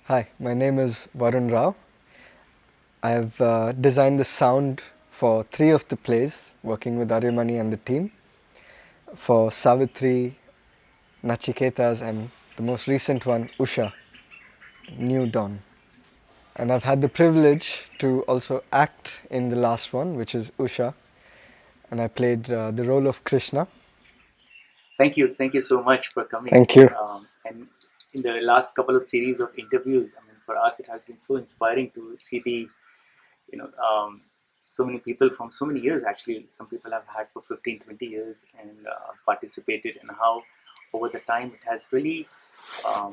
Hi, my name is Varun Rao. I've designed the sound for three of the plays, working with Arimani and the team, for Savitri, Nachiketas, and the most recent one, Usha, New Dawn. And I've had the privilege to also act in the last one, which is Usha, and I played the role of Krishna. Thank you so much for coming. Thank you. And in the last couple of series of interviews, I mean, for us, it has been so inspiring to see you know, um, so many people from so many years. Actually, some people have had for 15, 20 years and participated, and how over the time it has really, um,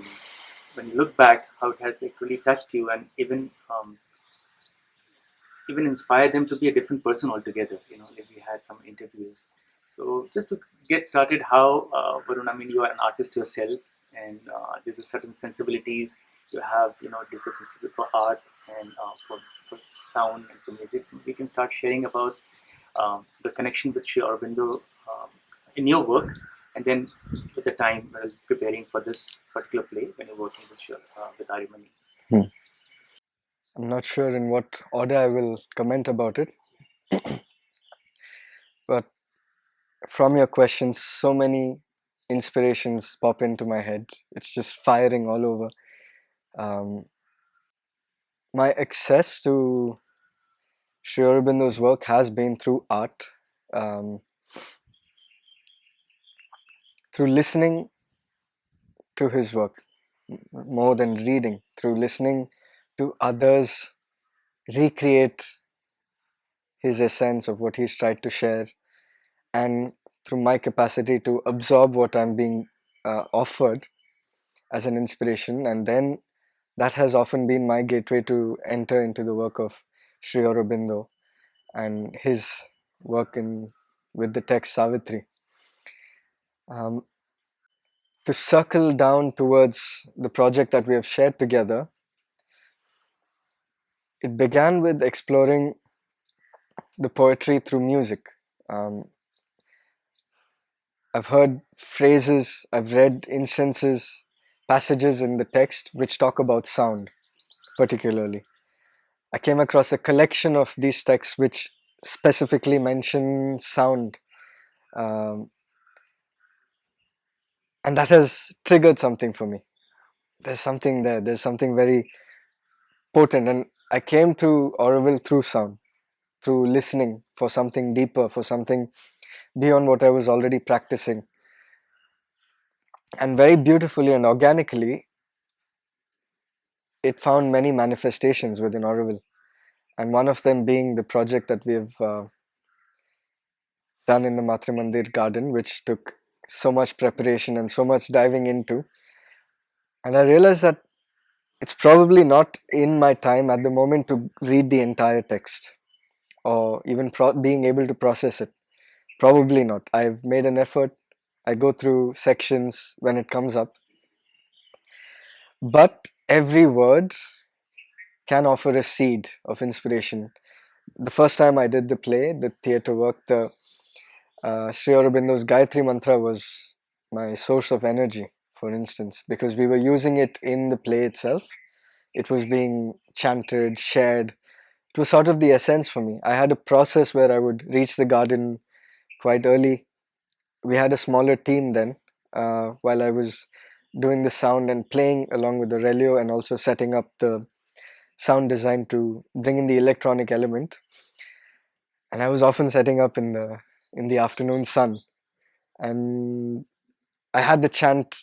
when you look back, how it has like really touched you, and even inspire them to be a different person altogether. Like we had some interviews. So just to get started, how Varun, I mean, you are an artist yourself, and there's a certain sensibilities you have. Deeper sensibility for art and for sound and for music. So we can start sharing about the connection with Sri Aurobindo in your work, and then at the time when I was preparing for this particular play, when you're working with Arimani. Hmm. I'm not sure in what order I will comment about it, but from your questions, so many inspirations pop into my head. It's just firing all over. Um, my access to Sri Aurobindo's work has been through art, um, through listening to his work more than reading, through listening to others recreate his essence of what he's tried to share, and through my capacity to absorb what I'm being offered as an inspiration, and then that has often been my gateway to enter into the work of Sri Aurobindo and his work in with the text Savitri. Um, to circle down towards the project that we have shared together, it began with exploring the poetry through music. Um, I've heard phrases, I've read instances, passages in the text which talk about sound particularly. I came across a collection of these texts which specifically mention sound, um, and that has triggered something for me. There's something there, there's something very potent, and I came to Auroville through sound, through listening for something deeper, for something beyond what I was already practicing. And very beautifully and organically, it found many manifestations within Auroville. And one of them being the project that we have done in the Matre Mandir garden, which took so much preparation and so much diving into. And I realized that it's probably not in my time at the moment to read the entire text or even being able to process it. Probably not. I've made an effort. I go through sections when it comes up. But every word can offer a seed of inspiration. The first time I did the play, the theatre work, the Sri Aurobindo's Gayatri Mantra was my source of energy, for instance, because we were using it in the play itself. It was being chanted, shared. It was sort of the essence for me. I had a process where I would reach the garden quite early. We had a smaller team then, while I was doing the sound and playing along with the relio and also setting up the sound design to bring in the electronic element. And I was often setting up in the afternoon sun, and I had the chant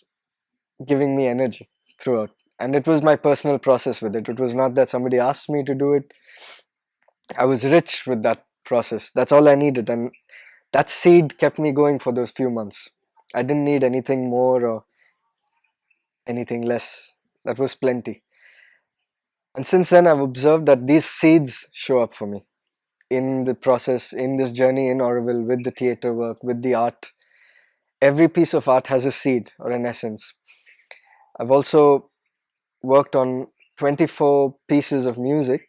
giving me energy throughout. And it was my personal process with it. It was not that somebody asked me to do it. I was rich with that process. That's all I needed. And that seed kept me going for those few months. I didn't need anything more or anything less. That was plenty. And since then, I've observed that these seeds show up for me in the process, in this journey in Auroville, with the theatre work, with the art. Every piece of art has a seed or an essence. I've also worked on 24 pieces of music,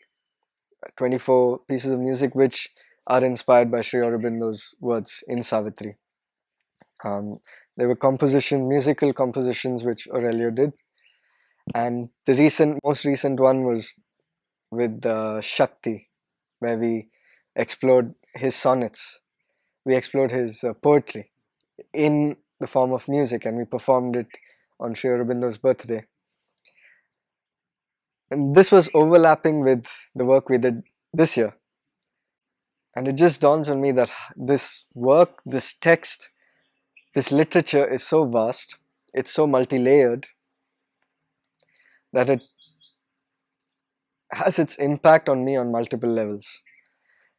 24 pieces of music which are inspired by Sri Aurobindo's words in Savitri. Um, there were musical compositions which Aurelio did, And the most recent one was with Shakti, where we explored his sonnets. We explored his poetry in the form of music, and we performed it on Sri Aurobindo's birthday. And this was overlapping with the work we did this year. And it just dawns on me that this work, this text, this literature is so vast, it's so multi layered, that it has its impact on me on multiple levels.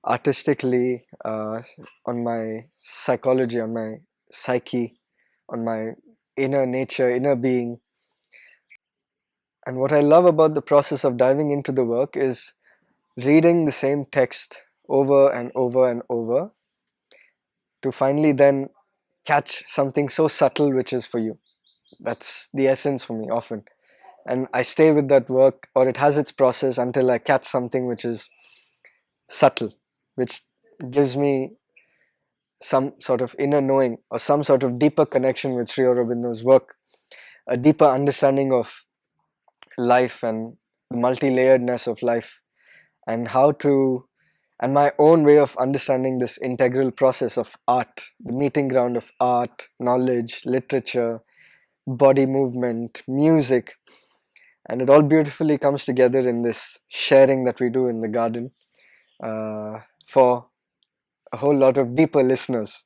Artistically, on my psychology, on my psyche, on my inner nature, inner being. And what I love about the process of diving into the work is reading the same text over and over and over to finally then catch something so subtle which is for you. That's the essence for me often. And I stay with that work, or it has its process until I catch something which is subtle, which gives me some sort of inner knowing or some sort of deeper connection with Sri Aurobindo's work, a deeper understanding of life and the multi-layeredness of life, and how to and my own way of understanding this integral process of art, the meeting ground of art, knowledge, literature, body movement, music, and it all beautifully comes together in this sharing that we do in the garden for a whole lot of deeper listeners.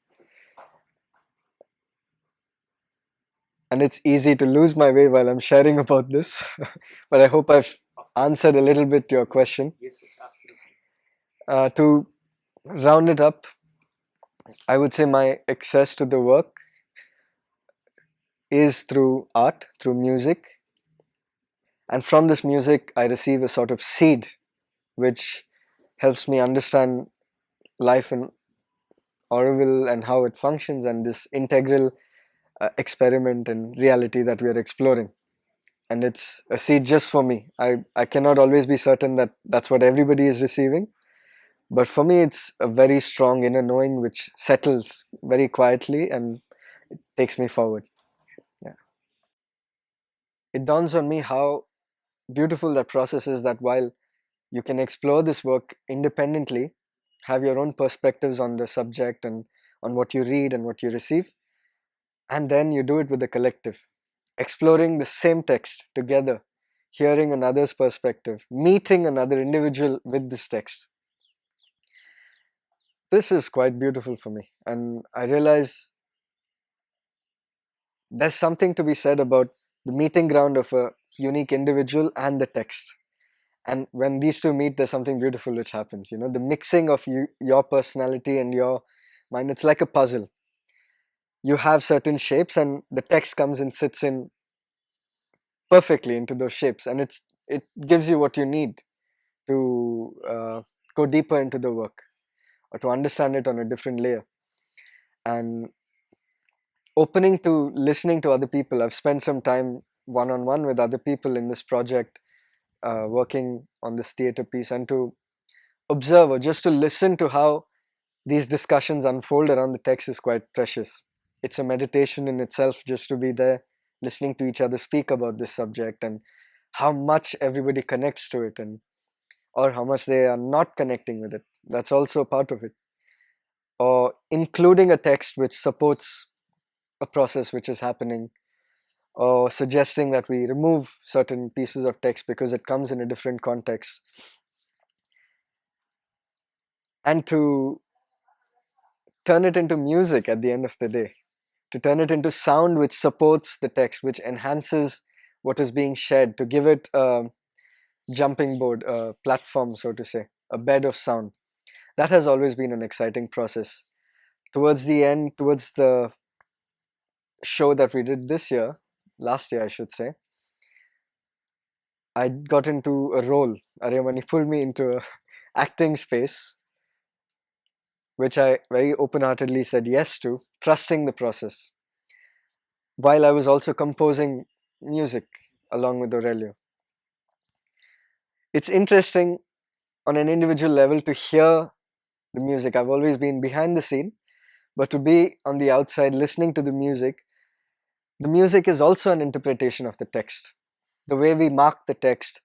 And it's easy to lose my way while I'm sharing about this, but I hope I've answered a little bit your question. Yes, yes, absolutely. To round it up, I would say my access to the work is through art, through music, and from this music, I receive a sort of seed which helps me understand life in Auroville and how it functions, and this integral experiment and reality that we are exploring. And it's a seed just for me. I cannot always be certain that that's what everybody is receiving. But for me, it's a very strong inner knowing which settles very quietly and takes me forward. Yeah. It dawns on me how beautiful that process is, that while you can explore this work independently, have your own perspectives on the subject and on what you read and what you receive, and then you do it with the collective, exploring the same text together, hearing another's perspective, meeting another individual with this text. This is quite beautiful for me, and I realize there's something to be said about the meeting ground of a unique individual and the text. And when these two meet, there's something beautiful which happens. You know, the mixing of your personality and your mind. It's like a puzzle. You have certain shapes, and the text comes and sits in perfectly into those shapes, and it gives you what you need to go deeper into the work or to understand it on a different layer. And opening to listening to other people. I've spent some time one on one with other people in this project, working on this theatre piece, and to observe or just to listen to how these discussions unfold around the text is quite precious. It's a meditation in itself just to be there, listening to each other speak about this subject and how much everybody connects to it, and or how much they are not connecting with it. That's also a part of it. Or including a text which supports a process which is happening, or suggesting that we remove certain pieces of text because it comes in a different context, and to turn it into music at the end of the day, to turn it into sound which supports the text, which enhances what is being shared, to give it a jumping board, a platform, so to say, a bed of sound. That has always been an exciting process. Towards the end, towards the show that we did this year, last year I should say, I got into a role. Aryamani pulled me into a acting space, which I very open-heartedly said yes to, trusting the process, while I was also composing music along with Aurelio. It's interesting on an individual level to hear the music. I've always been behind the scene, but to be on the outside listening to the music is also an interpretation of the text. the way we mark the text,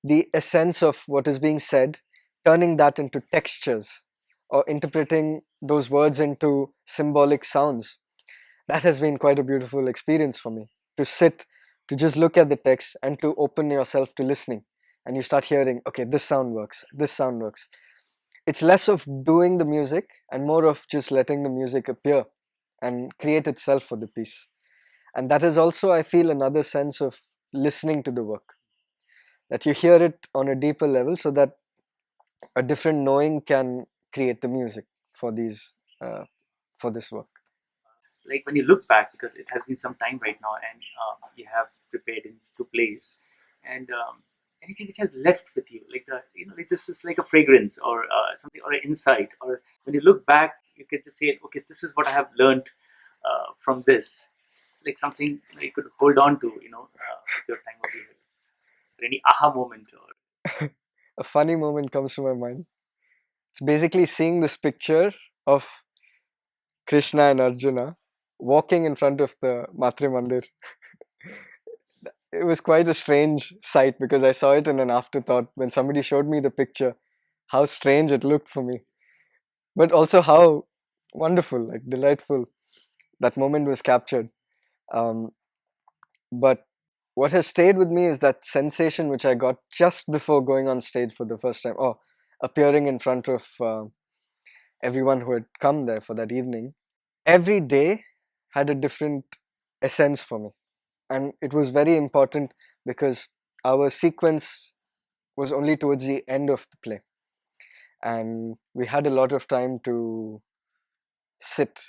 the essence of what is being said, turning that into textures or interpreting those words into symbolic sounds. That has been quite a beautiful experience for me, to sit, to just look at the text and to open yourself to listening. And you start hearing, okay, this sound works, this sound works. It's less of doing the music and more of just letting the music appear and create itself for the piece. And that is also, I feel, another sense of listening to the work, that you hear it on a deeper level so that a different knowing can create the music for these for this work. Like when you look back, because it has been some time right now, and you have prepared in two plays, and anything which has left with you, like the like this is like a fragrance or something or an insight, or when you look back, you can just say, okay, this is what I have learned from this, like something you could hold on to, with your time of your life, or any aha moment, or A funny moment comes to my mind. It's basically seeing this picture of Krishna and Arjuna walking in front of the Matre Mandir. It was quite a strange sight because I saw it in an afterthought when somebody showed me the picture. How strange it looked for me, but also how wonderful, like delightful that moment was captured. Um, but what has stayed with me is that sensation which I got just before going on stage for the first time, or appearing in front of everyone who had come there for that evening. Every day had a different essence for me, and it was very important because our sequence was only towards the end of the play, and we had a lot of time to sit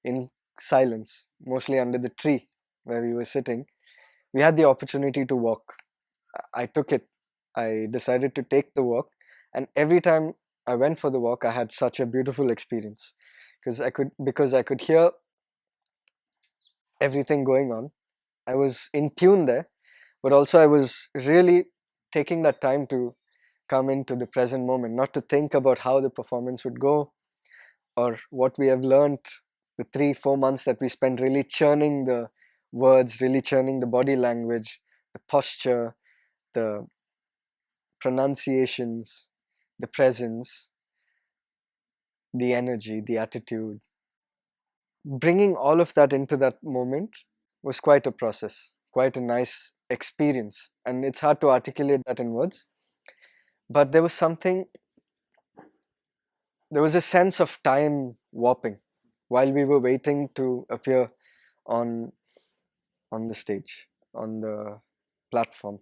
in silence, mostly under the tree where we were sitting. We had the opportunity to walk. I took it. I decided to take the walk, and every time I went for the walk, I had such a beautiful experience because I could hear everything going on. I was in tune there, but also I was really taking that time to come into the present moment, not to think about how the performance would go or what we have learned the 3 4 months that we spent really churning the words, really churning the body language, the posture, the pronunciations, the presence, the energy, the attitude. Bringing all of that into that moment was quite a process, quite a nice experience. And it's hard to articulate that in words. But there was a sense of time warping while we were waiting to appear on on the stage, on the platform.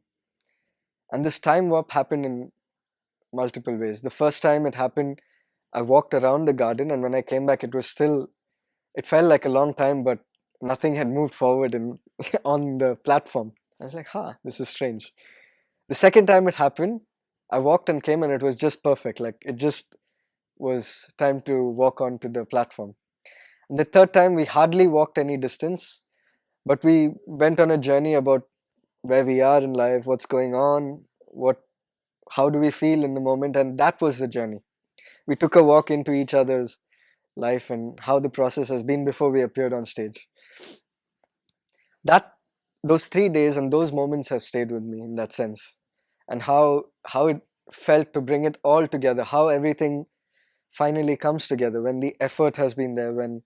And this time warp happened in multiple ways. The first time it happened, I walked around the garden, and when I came back, it felt like a long time, but nothing had moved forward on the platform. I was like, this is strange. The second time it happened, I walked and came, and it was just perfect. Like it just was time to walk onto the platform. And the third time, we hardly walked any distance, but we went on a journey about where we are in life, what's going on, how do we feel in the moment, and that was the journey. We took a walk into each other's life and how the process has been before we appeared on stage. That those 3 days and those moments have stayed with me in that sense, and how it felt to bring it all together, how everything finally comes together when the effort has been there, when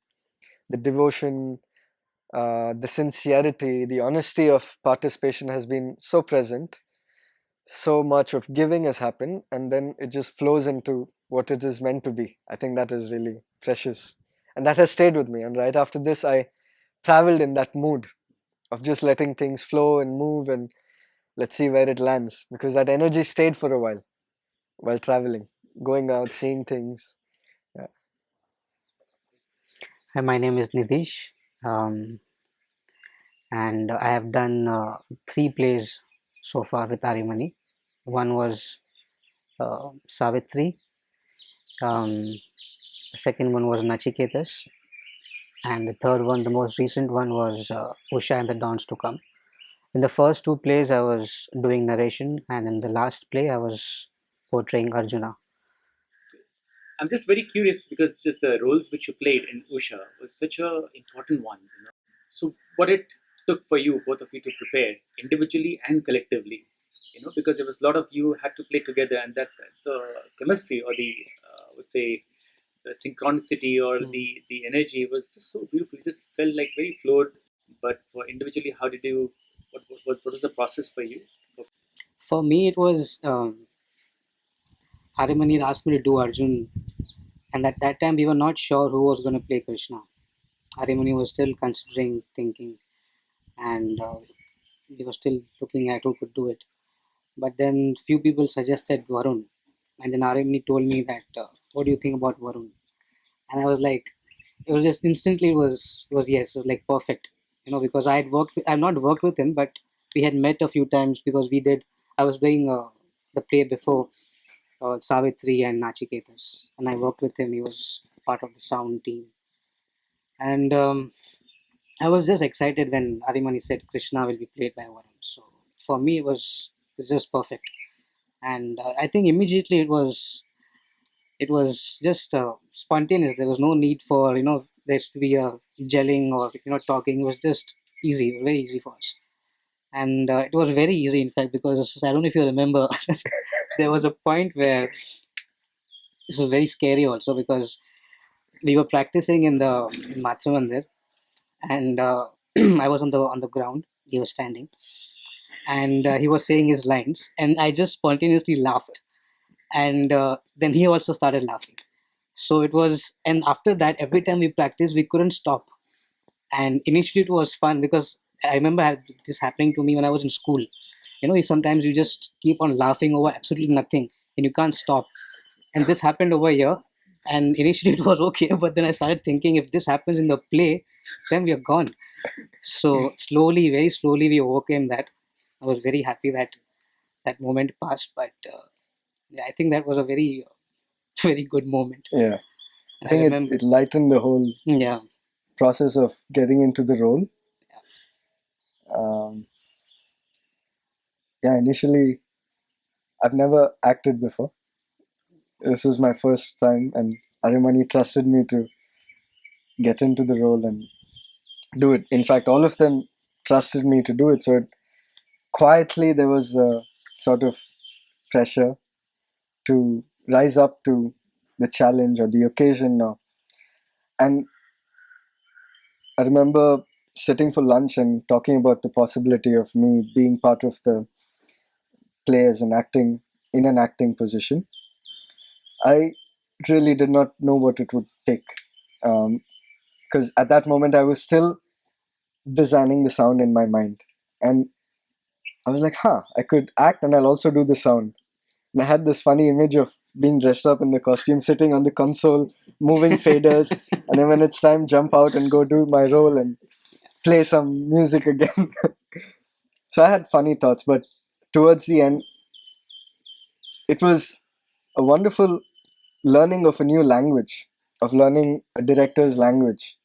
the devotion, the sincerity, the honesty of participation has been so present. So much of giving has happened, and then it just flows into what it is meant to be. I think that is really precious, and that has stayed with me. And right after this, I traveled in that mood of just letting things flow and move, and let's see where it lands, because that energy stayed for a while traveling, going out, seeing things. Yeah. Hi, my name is Nidhish, and I have done three plays so far with Arimani. One was Savitri, the second one was Nachiketas, and the third one, the most recent one, was Usha and the Dawns to Come. In the first two plays, I was doing narration, and in the last play, I was portraying Arjuna. I'm just very curious because just the roles which you played in Usha was such a important one. So what it took for you, both of you, to prepare individually and collectively. Because there was a lot of you had to play together, and that the chemistry, or the would say the synchronicity, or the energy was just so beautiful. It just felt like very flowed. But for individually, how did you? What was the process for you? For me, it was Harimani asked me to do Arjun, and at that time we were not sure who was going to play Krishna. Harimani was still considering, thinking, and we were still looking at who could do it. But then few people suggested Varun, and then Harimani told me that, "What do you think about Varun?" And I was like, it was just instantly it was yes, it was like perfect, because I've not worked with him, but we had met a few times because I was doing the play before, Savitri and Nachiketas, and I worked with him. He was part of the sound team, and I was just excited when Arimani said Krishna will be played by Varun. So for me, it was just perfect, and I think immediately it was just spontaneous. There was no need for there to be a gelling or talking. It was just easy, very easy for us, and it was very easy in fact, because I don't know if you remember, there was a point where this was very scary also, because we were practicing in Matha Mandir, and I was on the ground. He was standing, and he was saying his lines, and I just spontaneously laughed, and then he also started laughing. So it was, and after that, every time we practiced, we couldn't stop. And initially, it was fun because I remember this happening to me when I was in school. Sometimes you just keep on laughing over absolutely nothing, and you can't stop. And this happened over here. And initially, it was okay, but then I started thinking, if this happens in the play, then we are gone. So slowly, very slowly, we overcame that. I was very happy that that moment passed, but yeah, I think that was a very, very good moment. Yeah, I And I think remember, it lightened the whole yeah, process of getting into the role. Um, yeah, initially, I've never acted before. This was my first time, and Arimani trusted me to get into the role and do it. In fact, all of them trusted me to do it. So quietly, there was a sort of pressure to rise up to the challenge or the occasion. And I remember sitting for lunch and talking about the possibility of me being part of the play as an acting in an acting position. I really did not know what it would take, because at that moment I was still designing the sound in my mind, and I was like, "Huh, I could act and I'll also do the sound." And I had this funny image of being dressed up in the costume, sitting on the console, moving faders, and then when it's time, jump out and go do my role and play some music again. So I had funny thoughts, but towards the end, it was a wonderful learning of a new language, of learning a director's language,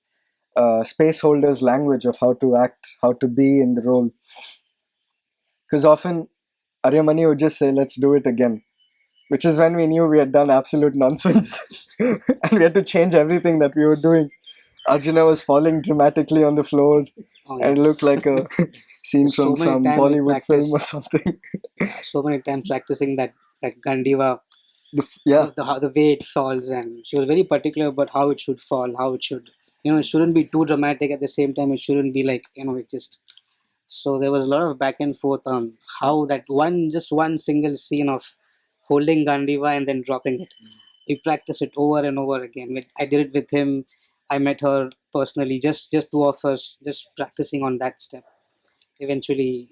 space holder's language of how to act, how to be in the role. Because often Aryamani would just say, "Let's do it again," which is when we knew we had done absolute nonsense and we had to change everything that we were doing. Arjuna was falling dramatically on the floor oh and it yes. looked like a scene So from many some times we Bollywood film or practiced, something. so many times practicing that Gandiva, Yeah, the way it falls, and she was very particular about how it should fall, how it should, it shouldn't be too dramatic. At the same time, it shouldn't be like, it just. So there was a lot of back and forth on how that just one single scene of holding Gandiva and then dropping it. We practiced it over and over again. I did it with him. I met her personally, just two of us, just practicing on that step. Eventually,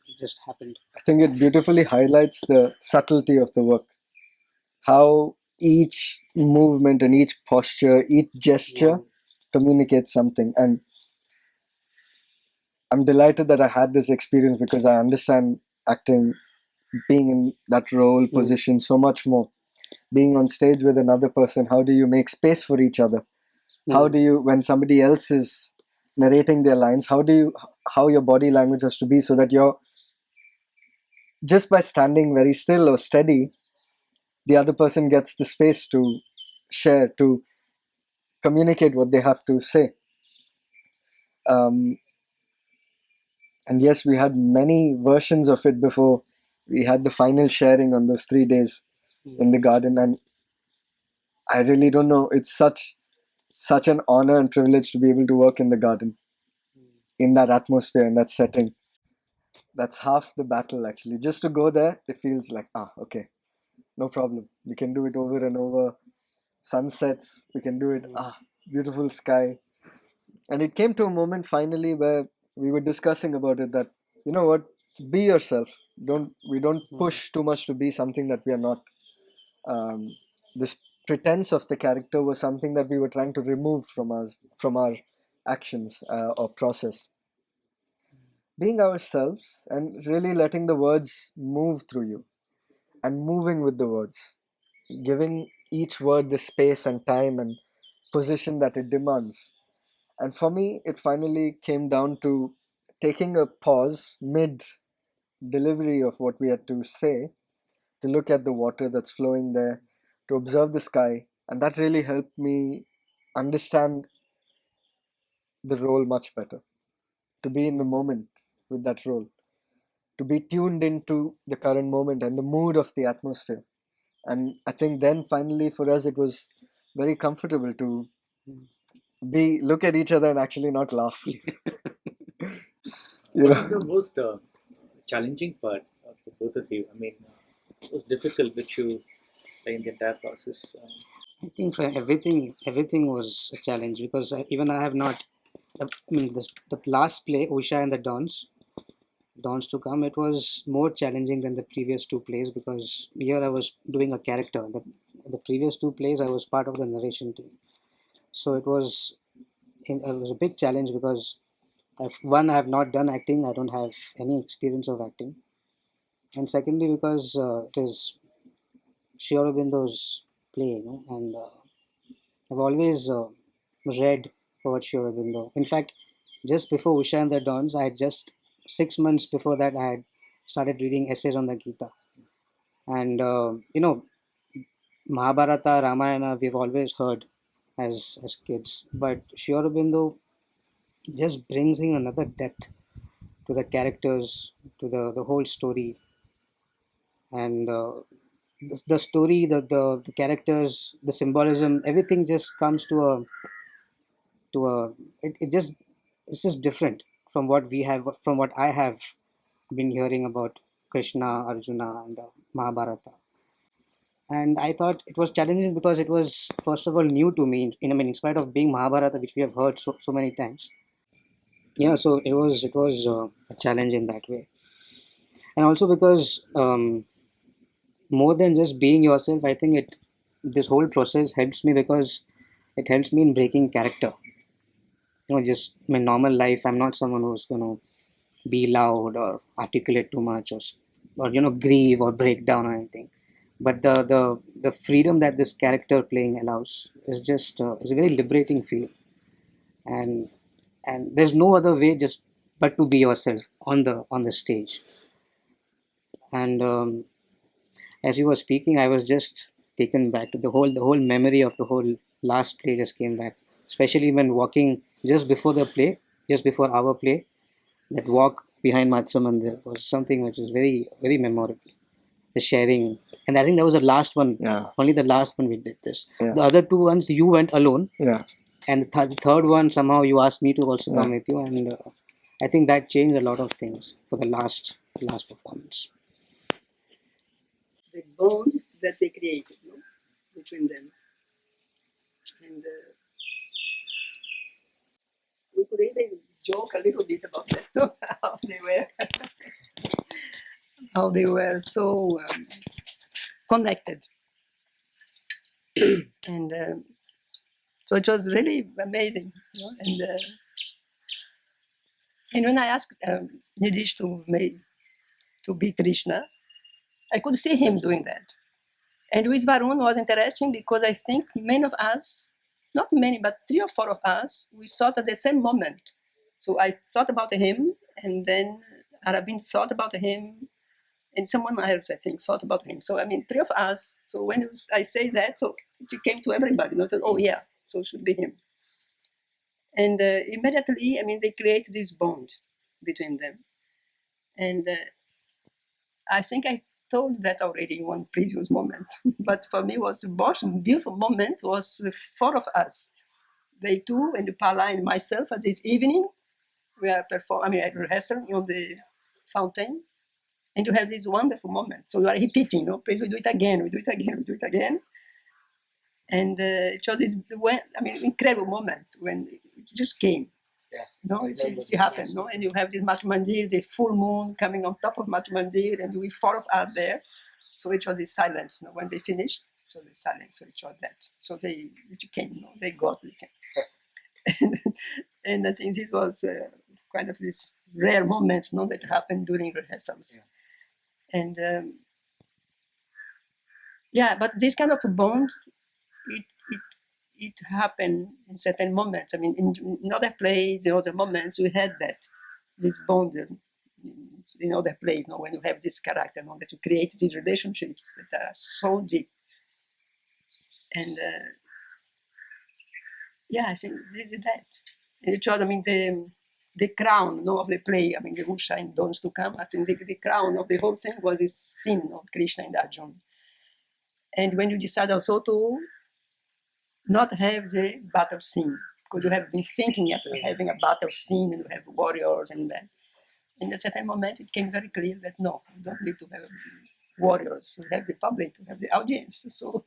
it just happened. I think it beautifully highlights the subtlety of the work. How each movement and each posture, each Yeah. gesture communicates something. And I'm delighted that I had this experience because I understand acting, being in that role Mm. position so much more. Being on stage with another person, how do you make space for each other? How Mm. do you, when somebody else is narrating their lines, how your body language has to be so that you're just by standing very still or steady, the other person gets the space to share, to communicate what they have to say. Um, And yes, we had many versions of it before we had the final sharing on those 3 days in the garden. And I really don't know, it's such an honor and privilege to be able to work in the garden, in that atmosphere, in that setting. That's half the battle, actually. Just to go there, it feels like, okay, no problem. We can do it over and over. Sunsets, we can do it. Beautiful sky. And it came to a moment finally where we were discussing about it, that, you know what, be yourself. We don't push too much to be something that we are not. This pretense of the character was something that we were trying to remove from our actions or process. Being ourselves and really letting the words move through you, and moving with the words, giving each word the space and time and position that it demands. And for me, it finally came down to taking a pause mid delivery of what we had to say, to look at the water that's flowing there, to observe the sky. And that really helped me understand the role much better, to be in the moment with that role, to be tuned into the current moment and the mood of the atmosphere. And I think then finally for us, it was very comfortable to be look at each other and actually not laugh. You What know, is the most challenging part for both of you? I mean, it was difficult with you in the entire process. I think for everything was a challenge because even I have not. I mean, the last play, Usha and the Dawns to Come, it was more challenging than the previous two plays because here I was doing a character. The previous two plays, I was part of the narration team, so it was a big challenge because one, I have not done acting. I don't have any experience of acting, and secondly because it is Sri Aurobindo's play, and I've always read about Sri Aurobindo. In fact, just before Usha and the Dawns, I had just 6 months before that I had started reading essays on the Gita, and Mahabharata, Ramayana, we've always heard as kids, but Sri Aurobindo just brings in another depth to the characters, to the whole story, and the story, the characters, the symbolism, everything just comes to a it's just different from what we have, from what I have been hearing about Krishna, Arjuna, and the Mahabharata. And I thought it was challenging because it was first of all new to me. I mean, in spite of being Mahabharata, which we have heard so many times. Yeah, so it was a challenge in that way, and also because more than just being yourself, I think this whole process helps me because it helps me in breaking character. Just my normal life, I'm not someone who's gonna be loud or articulate too much, or grieve or break down or anything. But the freedom that this character playing allows is just is a very liberating feeling, and there's no other way just but to be yourself on the stage. And as you were speaking, I was just taken back to the whole memory of the whole last play just came back, especially when walking just before the play, just before our play. That walk behind Matra Mandir was something which was very, very memorable. The sharing. And I think that was the last one. Yeah. Only the last one we did this. Yeah. The other two ones you went alone. Yeah. And the third one, somehow you asked me to also come Yeah. with you. And I think that changed a lot of things for the last performance. The bond that they created, between them. And we could even joke a little bit about that, how they were so connected. And so it was really amazing. And when I asked Nidhish to be Krishna, I could see him doing that. And with Varun was interesting because I think many of us, not many, but 3 or 4 of us, we thought at the same moment. So I thought about him, and then Arabin thought about him, and someone else, I think, thought about him. So, 3 of us. So when I say that, so it came to everybody. So, oh, yeah, so it should be him. And immediately, they create this bond between them. And I think I told that already in one previous moment. But for me, was the most beautiful moment was the four of us. They two and the Pala and myself at this evening. We are rehearsing on the fountain. And you have this wonderful moment. So you are repeating, please we do it again, we do it again, we do it again. And it was this incredible moment when it just came. It happened, and you have this Matmandir, the full moon coming on top of Matmandir, and we four of us there. So it was the silence. When they finished, it was the silence. So it was that. So it came, they got the thing. And I think this was kind of this rare moments, that happened during rehearsals. And but this kind of a bond, it happened in certain moments. I mean, in other plays, in other moments, we had this bond in other plays. When you have this character, that you create these relationships that are so deep. And I think that. And it was, the crown of the play, the Usha and Dons to Come, I think the crown of the whole thing was this scene of Krishna and Arjuna. And when you decide also to not have the battle scene, because you have been thinking of having a battle scene and you have warriors and that. In a certain moment, it became very clear that no, you don't need to have warriors. You have the public, you have the audience. So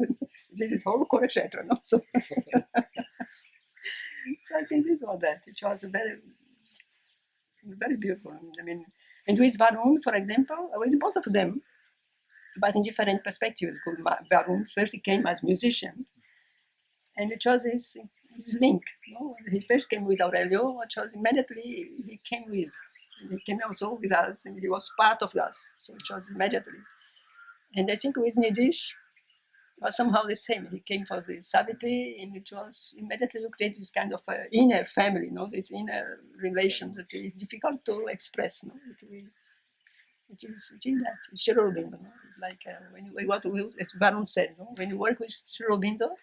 this is whole choreography, no? So, so I think this was that. It was very, very beautiful. And with Varun, for example, with both of them, but in different perspectives. Because Varun first came as musician, and it was his link. When he first came with Aurelio, it was immediately he came with. And he came also with us, and he was part of us. So it was immediately. And I think with Nidhish, it was somehow the same. He came for the Savitri, and it was immediately you create this kind of inner family, this inner relation that is difficult to express. It is that. It's Sri Aurobindo. It's like as Varun said, when you work with Sri Aurobindo,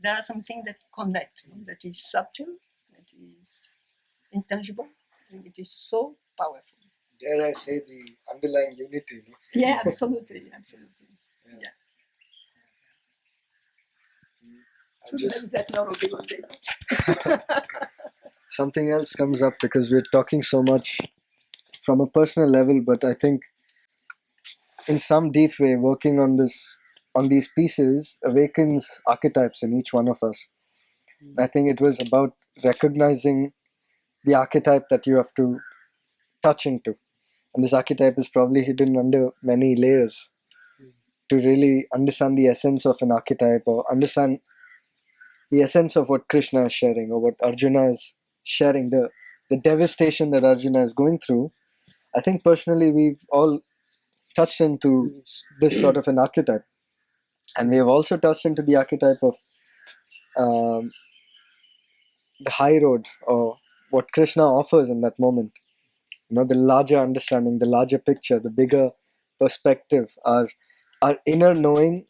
there are some things that connect, that is subtle, that is intangible, and it is so powerful. Dare I say the underlying unity? Yeah, absolutely. Yeah. Something else comes up because we're talking so much from a personal level, but I think in some deep way, working on these pieces awakens archetypes in each one of us. I think it was about recognizing the archetype that you have to touch into, and this archetype is probably hidden under many layers. To really understand the essence of an archetype, or understand the essence of what Krishna is sharing, or what Arjuna is sharing, the devastation that Arjuna is going through, I think personally we've all touched into this sort of an archetype. And we have also touched into the archetype of the high road, or what Krishna offers in that moment. The larger understanding, the larger picture, the bigger perspective, our inner knowing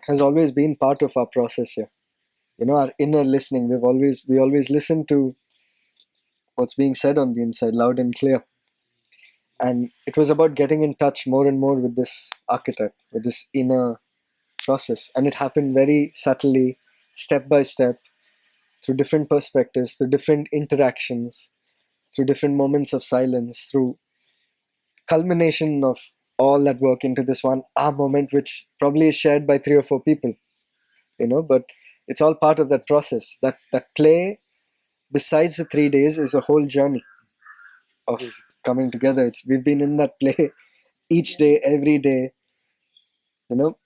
has always been part of our process here. Our inner listening, we always listen to what's being said on the inside loud and clear. And it was about getting in touch more and more with this archetype, with this inner process. And it happened very subtly, step by step, through different perspectives, through different interactions, through different moments of silence, through culmination of all that work into this one moment, which probably is shared by 3 or 4 people, but it's all part of that process. That play, besides the 3 days, is a whole journey of coming together. We've been in that play each day, every day,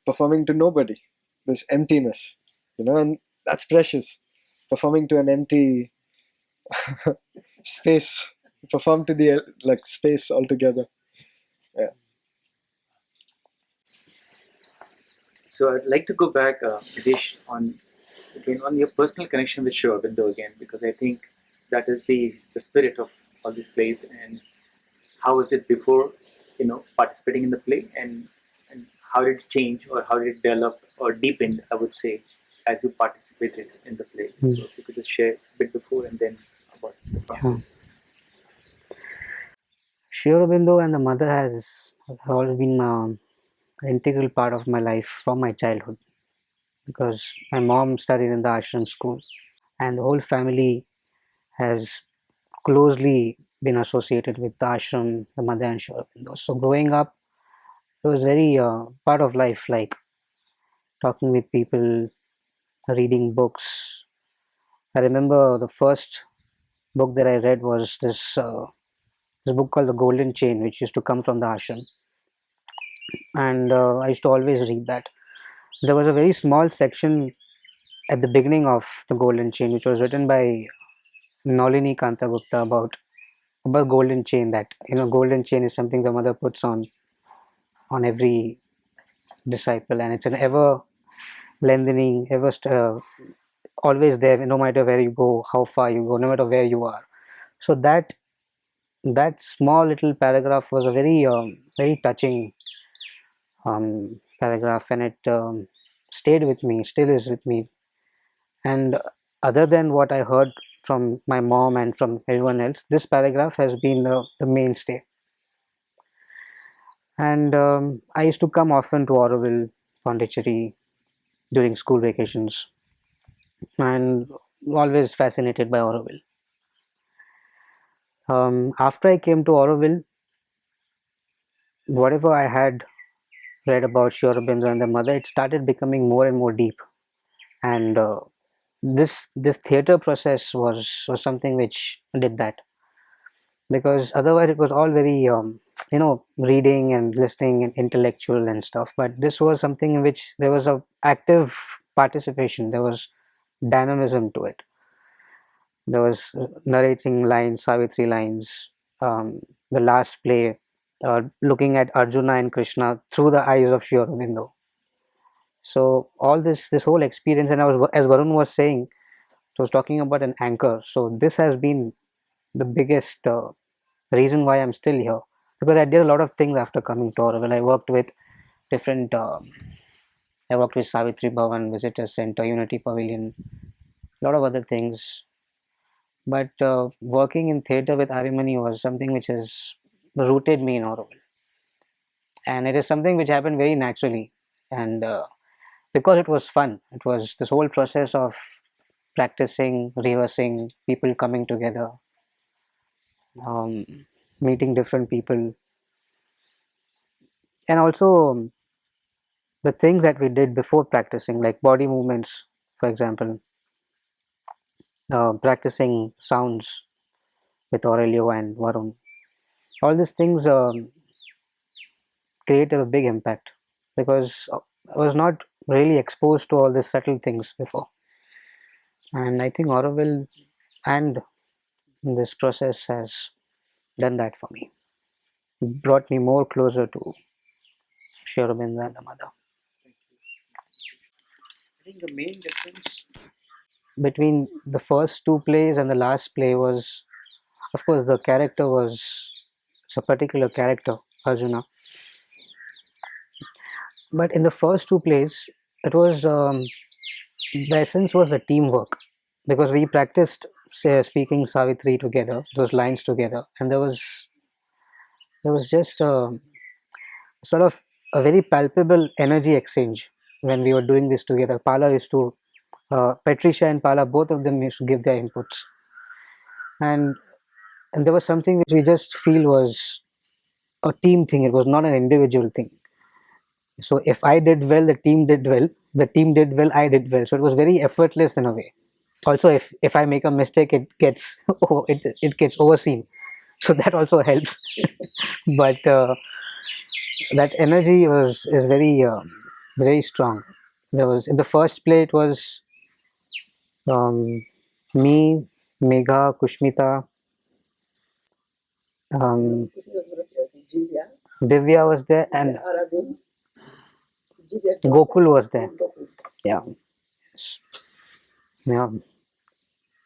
performing to nobody. This emptiness, and that's precious. Performing to an empty space, perform to the space altogether. Yeah. So I'd like to go back, Nidhish, on your personal connection with Sri Aurobindo again, because I think that is the spirit of all these plays. And how was it before, participating in the play, and how did it change, or how did it develop or deepen, I would say, as you participated in the play? So if you could just share a bit before and then about the process. Sri Aurobindo and the mother have always been an integral part of my life from my childhood, because my mom studied in the ashram school, and the whole family has closely been associated with the ashram, the mother and Sri Aurobindo. So growing up, it was very part of life, like talking with people, reading books. I remember the first book that I read was this book called The Golden Chain, which used to come from the ashram, and I used to always read that. There was a very small section at the beginning of The Golden Chain, which was written by Nalini Kantagupta about golden chain. That golden chain is something the mother puts on every disciple, and it's an ever lengthening, always there, no matter where you go, how far you go, no matter where you are. So that small little paragraph was a very touching paragraph, and it stayed with me, still is with me. And other than what I heard from my mom and from everyone else, this paragraph has been the mainstay. And I used to come often to Auroville, Pondicherry during school vacations, and always fascinated by Auroville. After I came to Auroville, whatever I had read about Sri Aurobindo and the mother, it started becoming more and more deep. And this theater process was something which did that, because otherwise it was all very reading and listening and intellectual and stuff. But this was something in which there was a active participation. There was dynamism to it. There was narrating lines, Savitri lines, the last play, looking at Arjuna and Krishna through the eyes of Sri Aurobindo. So all this whole experience, and I was, as Varun was saying, I was talking about an anchor. So this has been the biggest reason why I'm still here, because I did a lot of things after coming to Auroville. I worked with different. I worked with Savitri Bhavan, Visitor Center, Unity Pavilion, a lot of other things. But working in theatre with Arimani was something which has rooted me in Auroville, and it is something which happened very naturally, and because it was fun. It was this whole process of practicing, rehearsing, people coming together, um, meeting different people, and also the things that we did before practicing, like body movements, for example, practicing sounds with Aurelio and Varun. All these things created a big impact, because I was not really exposed to all these subtle things before. And I think Auroville and this process has done that for me, brought me more closer to Sri Aurobindo and the mother. I think the main difference between the first two plays and the last play was, of course, the character was, it's a particular character, Arjuna. But in the first two plays, it was the essence was the teamwork, because we practiced, say, speaking Savitri together, those lines together, and there was just sort of a very palpable energy exchange when we were doing this together. Pala used to, Patricia and Pala, both of them used to give their inputs, and there was something which we just feel was a team thing. It was not an individual thing. So if I did well, the team did well. The team did well, I did well. So it was very effortless in a way. Also, if I make a mistake, it gets it gets overseen. So that also helps. But that energy is very strong. There was, in the first play, it was um, me, Megha, Kushmita, um, Divya was there, and Gokul was there. Yeah, yes. Yeah.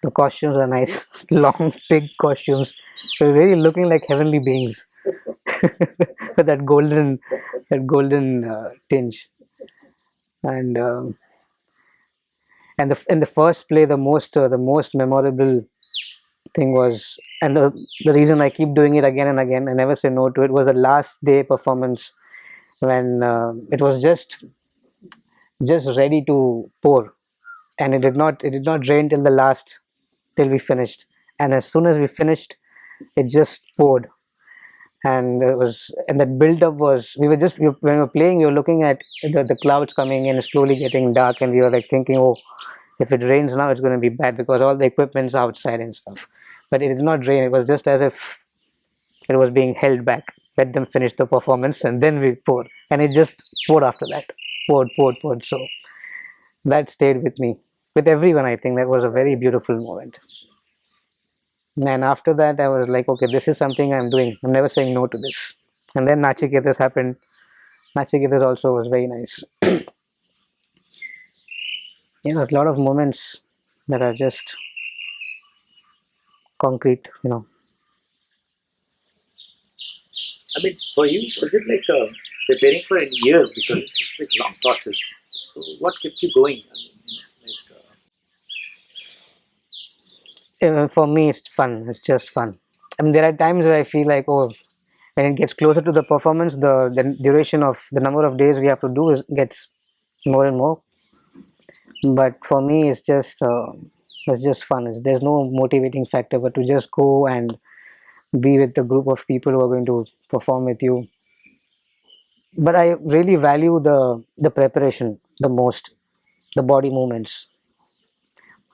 The costumes are nice, long, big costumes. They're really looking like heavenly beings. With that golden tinge. And in the first play, the most memorable thing was, and the reason I keep doing it again and again, I never say no to it, was the last day performance when it was just ready to pour, and it did not rain till the last, till we finished, and as soon as we finished, it just poured. And that build up was, when we were playing, we were looking at the clouds coming in, slowly getting dark, and we were like thinking, oh, if it rains now, it's going to be bad because all the equipment's outside and stuff. But it did not rain. It was just as if it was being held back. Let them finish the performance and then we poured. And it just poured after that. Poured. So that stayed with me. With everyone, I think that was a very beautiful moment. And after that, I was like, okay, this is something I'm doing. I'm never saying no to this. And then Nachiketas happened. Nachiketas also was very nice. A lot of moments that are just concrete, I mean, for you, was it like preparing for a year because it's just like long process? So what kept you going? I mean, For me, it's fun. It's just fun. I mean, there are times where I feel like, oh, when it gets closer to the performance, the duration of the number of days we have to do gets more and more. But for me, it's just fun. There's no motivating factor, but to just go and be with the group of people who are going to perform with you. But I really value the preparation the most, the body movements,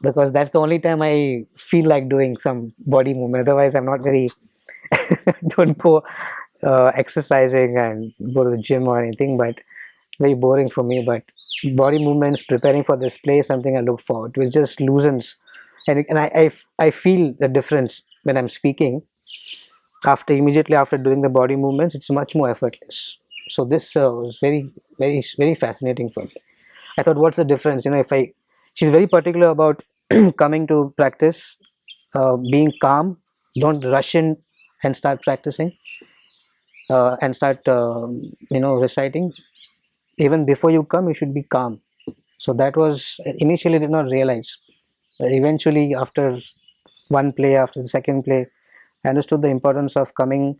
because that's the only time I feel like doing some body movement. Otherwise, I'm not very don't go exercising and go to the gym or anything. But very boring for me. But body movements, preparing for this play, is something I look forward to. It just loosens, and I feel the difference when I'm speaking. Immediately after doing the body movements, it's much more effortless. So this was very fascinating for me. I thought, what's the difference? If she's very particular about coming to practice, being calm, don't rush in and start practicing, and start, reciting. Even before you come, you should be calm. So that was, initially did not realize. But eventually, after one play, after the second play, I understood the importance of coming,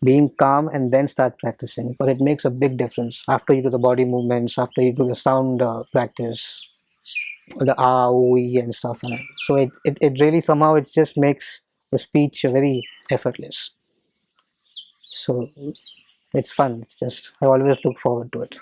being calm, and then start practicing. But it makes a big difference after you do the body movements, after you do the sound practice, the OE and stuff. So it really somehow it just makes the speech very effortless. So it's fun. It's just I always look forward to it.